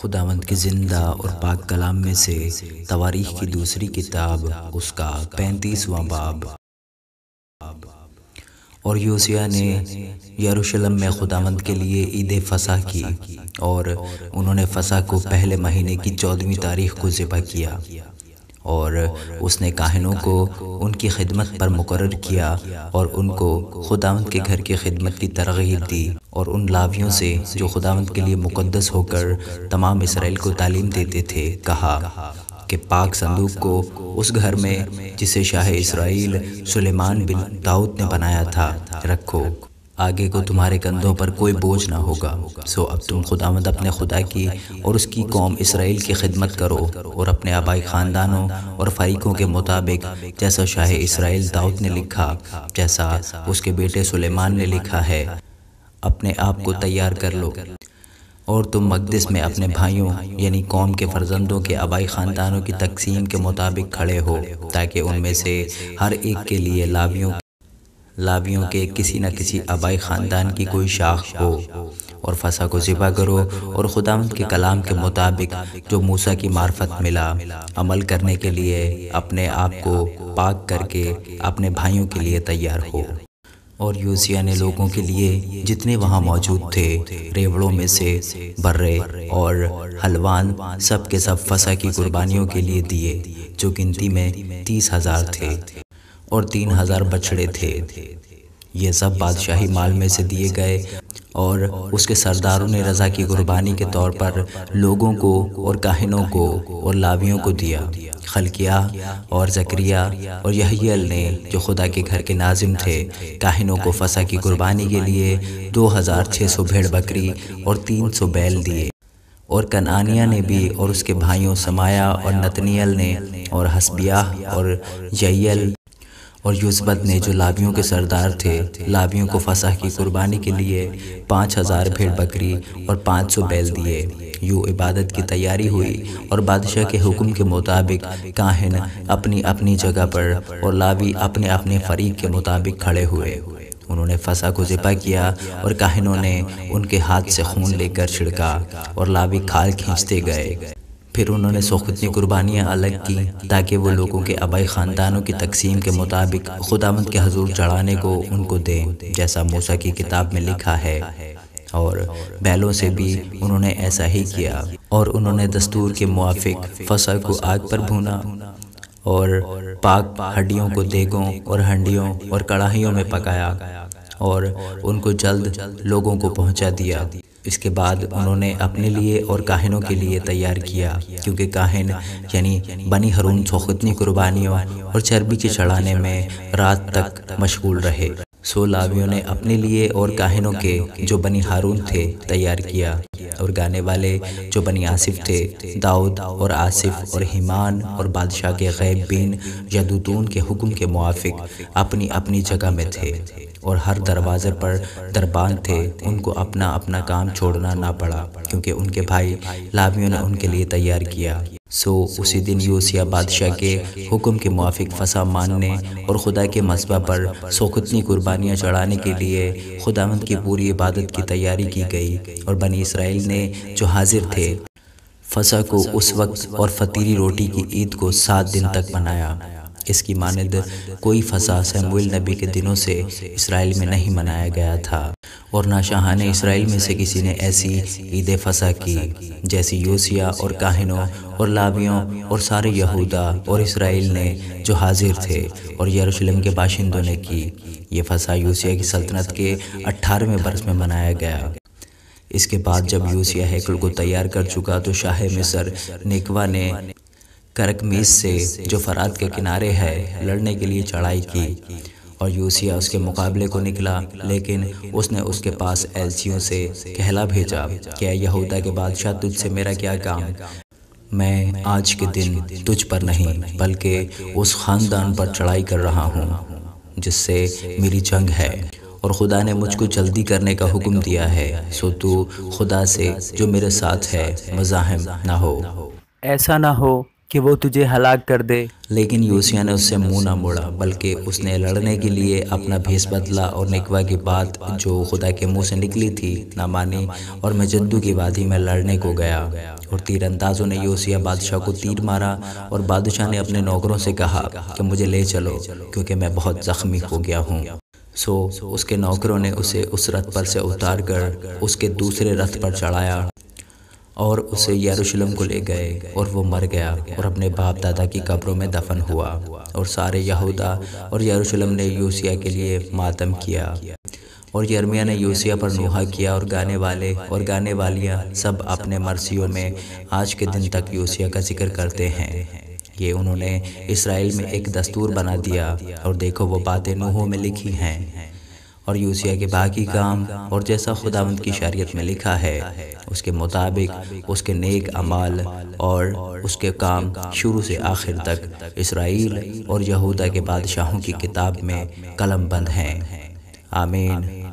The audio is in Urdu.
خداوند کی زندہ اور پاک کلام میں سے تواریخ کی دوسری کتاب، اس کا 35واں باب۔ اور یوسیہ نے یروشلم میں خداوند کے لیے عید فصح کی، اور انہوں نے فصح کو پہلے مہینے کی 14ویں تاریخ کو ذبح کیا، اور اس نے کاہنوں کو ان کی خدمت پر مقرر کیا اور ان کو خداوند کے گھر کی خدمت کی ترغیب دی، اور ان لاویوں سے جو خداوند کے لیے مقدس ہو کر تمام اسرائیل کو تعلیم دیتے تھے، کہا کہ پاک صندوق کو اس گھر میں جسے شاہ اسرائیل سلیمان بن داؤد نے بنایا تھا رکھو، آگے کو تمہارے کندھوں پر کوئی بوجھ نہ ہوگا۔ سو اب تم خداوند اپنے خدا کی اور اس کی قوم اسرائیل کی خدمت کرو، اور اپنے آبائی خاندانوں اور فریقوں کے مطابق، جیسا شاہ اسرائیل داؤد نے لکھا، جیسا اس کے بیٹے سلیمان نے لکھا ہے، اپنے آپ کو تیار کر لو، اور تم مقدس میں اپنے بھائیوں یعنی قوم کے فرزندوں کے آبائی خاندانوں کی تقسیم کے مطابق کھڑے ہو، تاکہ ان میں سے ہر ایک کے لیے لاویوں کے کسی نہ کسی آبائی خاندان کی کوئی شاخ ہو، اور فصح کو ذبح کرو، اور خداوند کے کلام کے مطابق جو موسیٰ کی معرفت ملا عمل کرنے کے لیے اپنے آپ کو پاک کر کے اپنے بھائیوں کے لیے تیار ہو۔ اور یوسیہ نے لوگوں کے لیے جتنے وہاں موجود تھے ریوڑوں میں سے برے اور حلوان سب کے سب فصح کی قربانیوں کے لیے دیے، جو گنتی میں 30,000 تھے، اور 3,000 بچڑے تھے۔ یہ سب بادشاہی مال میں سے دیے گئے، اور اس کے سرداروں نے رضا کی قربانی کے طور پر لوگوں کو اور کاہنوں کو اور لاویوں کو دیا۔ خلقیہ اور زکریا اور یحییل نے، جو خدا کے گھر کے ناظم تھے، کاہنوں کو فصح کی قربانی کے لیے 2,600 بھیڑ بکری اور 300 بیل دیے۔ اور کنعانیہ نے بھی، اور اس کے بھائیوں سمایا اور نتنیل نے، اور حسبیاہ اور یعیل اور یوزبد نے، جو لاویوں کے سردار تھے، لاویوں کو فصح کی قربانی کے لیے 5,000 بھیڑ بکری اور 500 بیل دیے۔ یوں عبادت کی تیاری ہوئی، اور بادشاہ کے حکم کے مطابق کاہن اپنی اپنی جگہ پر اور لاوی اپنے اپنے فریق کے مطابق کھڑے ہوئے۔ انہوں نے فصح کو ذبح کیا، اور کاہنوں نے ان کے ہاتھ سے خون لے کر چھڑکا، اور لاوی کھال کھینچتے گئے۔ پھر انہوں نے سوختنی قربانیاں الگ کی، تاکہ وہ لوگوں کے آبائی خاندانوں کی تقسیم کے مطابق خداوند کے حضور چڑھانے کو ان کو دیں، جیسا موسیٰ کی کتاب میں لکھا ہے۔ اور بیلوں سے بھی انہوں نے ایسا ہی کیا، اور انہوں نے دستور کے موافق فصح کو آگ پر بھونا، اور پاک ہڈیوں کو دیگوں اور ہنڈیوں اور کڑاہیوں میں پکایا، اور ان کو جلد لوگوں کو پہنچا دیا۔ اس کے بعد انہوں نے اپنے لیے اور کاہنوں کے لیے تیار کیا، کیونکہ کاہن یعنی بنی ہارون سوختنی قربانیوں اور چربی کے چڑھانے میں رات تک مشغول رہے۔ سو لاویوں نے اپنے لیے اور کاہنوں کے، جو بنی ہارون تھے، تیار کیا، اور گانے والے جو بنی آصف تھے، داؤد اور آصف اور ہیمان، اور بادشاہ کے غیب بین یدوتون کے حکم کے موافق اپنی اپنی جگہ میں تھے، اور ہر دروازے پر دربان تھے۔ ان کو اپنا اپنا کام چھوڑنا نہ پڑا، کیونکہ ان کے بھائی لاویوں نے ان کے لیے تیار کیا۔ سو اسی دن یوسیہ بادشاہ کے حکم کے موافق فصح ماننے اور خدا کے مذبح پر سوختنی قربانیاں چڑھانے کے لیے خداوند کی پوری عبادت کی تیاری کی گئی، اور بنی اسرائیل نے جو حاضر تھے فصح کو اس وقت اور فطیری روٹی کی عید کو 7 دن تک منایا۔ اس کی مانند کوئی فصح سموئیل نبی کے دنوں سے اسرائیل میں نہیں منایا گیا تھا، اور نہ شاہان اسرائیل میں سے کسی نے ایسی عید فصح کی جیسی یوسیہ اور کاہنوں اور لاویوں اور سارے یہودا اور اسرائیل نے جو حاضر تھے اور یروشلم کے باشندوں نے کی۔ یہ فصح یوسیہ کی سلطنت کے 18ویں برس میں منایا گیا۔ اس کے بعد جب یوسیہ ہیکل کو تیار کر چکا، تو شاہ مصر نیکوا نے کرکمیس سے، جو فرات کے کنارے ہے، لڑنے کے لیے چڑھائی کی، اور یوسیہ اس کے مقابلے کو نکلا، لیکن اس نے اس کے پاس ایلچیوں سے کہلا بھیجا کہ اے یہودا کے بادشاہ، تجھ سے میرا کیا کام؟ میں آج کے دن تجھ پر نہیں بلکہ اس خاندان پر چڑھائی کر رہا ہوں جس سے میری جنگ ہے، اور خدا نے مجھ کو جلدی کرنے کا حکم دیا ہے۔ سو تو خدا سے جو میرے ساتھ ہے مزاحم نہ ہو۔ ایسا نہ ہو کہ وہ تجھے ہلاک کر دے، لیکن یوسیہ نے اس سے منہ نہ موڑا، بلکہ اس نے لڑنے کے لیے اپنا بھیس بدلا اور نکوا کی بات جو خدا کے منہ سے نکلی تھی نہ مانی، اور مجدو کی وادی میں لڑنے کو گیا۔ اور تیر اندازوں نے یوسیہ بادشاہ کو تیر مارا، اور بادشاہ نے اپنے نوکروں سے کہا کہ مجھے لے چلو کیونکہ میں بہت زخمی ہو گیا ہوں۔ سو اس کے نوکروں نے اسے اس رتھ پر سے اتار کر اس کے دوسرے رتھ پر چڑھایا اور اسے یروشلم کو لے گئے، اور وہ مر گیا اور اپنے باپ دادا کی قبروں میں دفن ہوا۔ اور سارے یہودا اور یروشلم نے یوسیہ کے لیے ماتم کیا۔ اور یرمیہ نے یوسیہ پر نوحہ کیا، اور گانے والے اور گانے والیاں سب اپنے مرثیوں میں آج کے دن تک یوسیہ کا ذکر کرتے ہیں۔ یہ انہوں نے اسرائیل میں ایک دستور بنا دیا، اور دیکھو وہ باتیں نوحوں میں لکھی ہیں۔ اور یوسیہ کے باقی کام اور جیسا خداوند کی شریعت میں لکھا ہے اس کے مطابق اس کے نیک اعمال اور اس کے کام شروع سے آخر تک اسرائیل اور یہودا کے بادشاہوں کی کتاب میں قلم بند ہیں۔ آمین۔